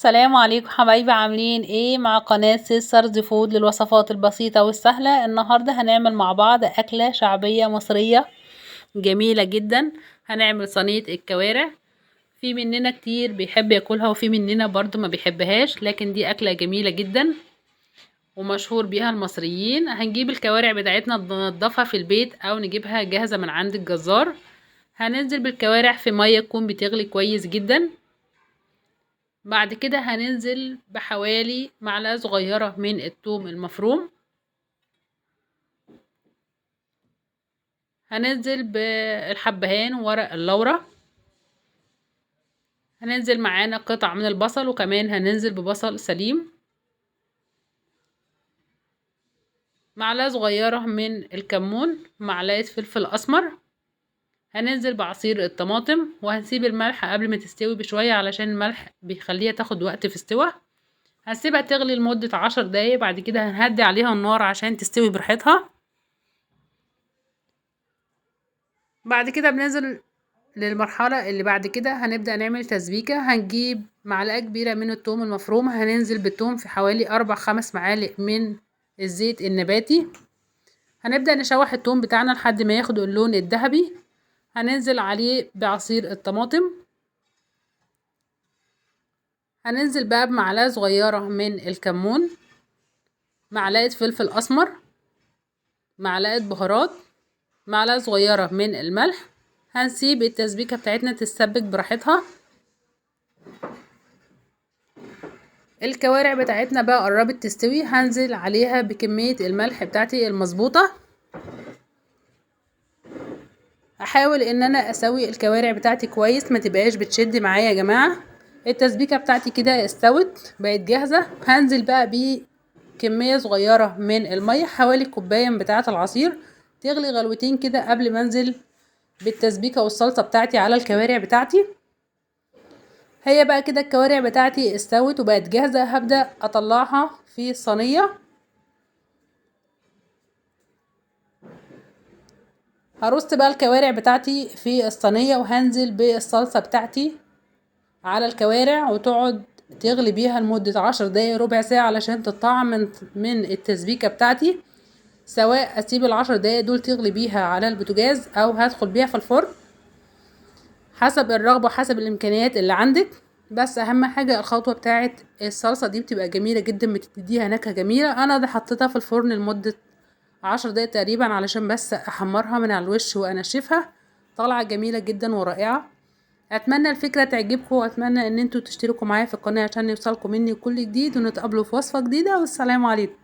السلام عليكم حبايبي، عاملين ايه؟ مع قناة سيسترز فود للوصفات البسيطة والسهلة. النهاردة هنعمل مع بعض أكلة شعبية مصرية جميلة جدا. هنعمل صينية الكوارع. في مننا كتير بيحب ياكلها وفي مننا برضو ما بيحبهاش، لكن دي أكلة جميلة جدا ومشهور بيها المصريين. هنجيب الكوارع بتاعتنا ننضفها في البيت أو نجيبها جاهزة من عند الجزار. هننزل بالكوارع في مية تكون بتغلي كويس جدا. بعد كده هننزل بحوالي معلقة صغيرة من الثوم المفروم. هننزل بالحبهان وورق اللورة. هننزل معانا قطع من البصل، وكمان هننزل ببصل سليم. معلقة صغيرة من الكمون، معلقة فلفل أسمر. هننزل بعصير الطماطم، وهنسيب الملح قبل ما تستوي بشوية علشان الملح بيخليها تاخد وقت في استوى. هنسيبها تغلي لمدة 10 دقايق. بعد كده هنهدي عليها النار عشان تستوي براحتها. بعد كده بننزل للمرحلة اللي بعد كده هنبدأ نعمل تسبيكة. هنجيب معلقة كبيرة من الثوم المفروم، هننزل بالثوم في حوالي 4-5 معالق من الزيت النباتي. هنبدأ نشوح الثوم بتاعنا لحد ما ياخد اللون الذهبي. هننزل عليه بعصير الطماطم. هننزل بقى بمعلقة صغيرة من الكمون، معلقة فلفل أسمر، معلقة بهارات، معلقة صغيرة من الملح. هنسيب التسبيكة بتاعتنا تتسبك براحتها. الكوارع بتاعتنا بقى قربت تستوي، هنزل عليها بكمية الملح بتاعتي المظبوطة. هحاول ان انا اسوي الكوارع بتاعتي كويس، ما تبقاش بتشد معايا يا جماعة. التسبيكة بتاعتي كده استوت، بقت جاهزة. هنزل بقى بكمية صغيرة من المية، حوالي كوباية بتاعة العصير، تغلي غلوتين كده قبل ما انزل بالتسبيكة والصلصة بتاعتي على الكوارع بتاعتي. هي بقى كده الكوارع بتاعتي استوت وبقت جاهزة. هبدأ اطلعها في صينية. هرص بقى الكوارع بتاعتي في الصينية، وهنزل بالصلصة بتاعتي على الكوارع، وتقعد تغلي بيها لمدة 10 دقايق ربع ساعة علشان تطعم من التسبيكة بتاعتي. سواء اسيب ال10 دقايق دول تغلي بيها على البوتاجاز او هدخل بيها في الفرن، حسب الرغبة وحسب الامكانيات اللي عندك. بس اهم حاجة الخطوة بتاعت الصلصة دي بتبقى جميلة جدا، بتديها نكهة جميلة. انا ده حطيتها في الفرن لمدة 10 دقايق تقريبا علشان بس احمرها من على الوش وانشفها. طالعة جميلة جدا ورائعة. اتمنى الفكرة تعجبكم، واتمنى ان انتوا تشتركوا معايا في القناة عشان يوصلكم مني كل جديد، ونتقابلوا في وصفة جديدة. والسلام عليكم.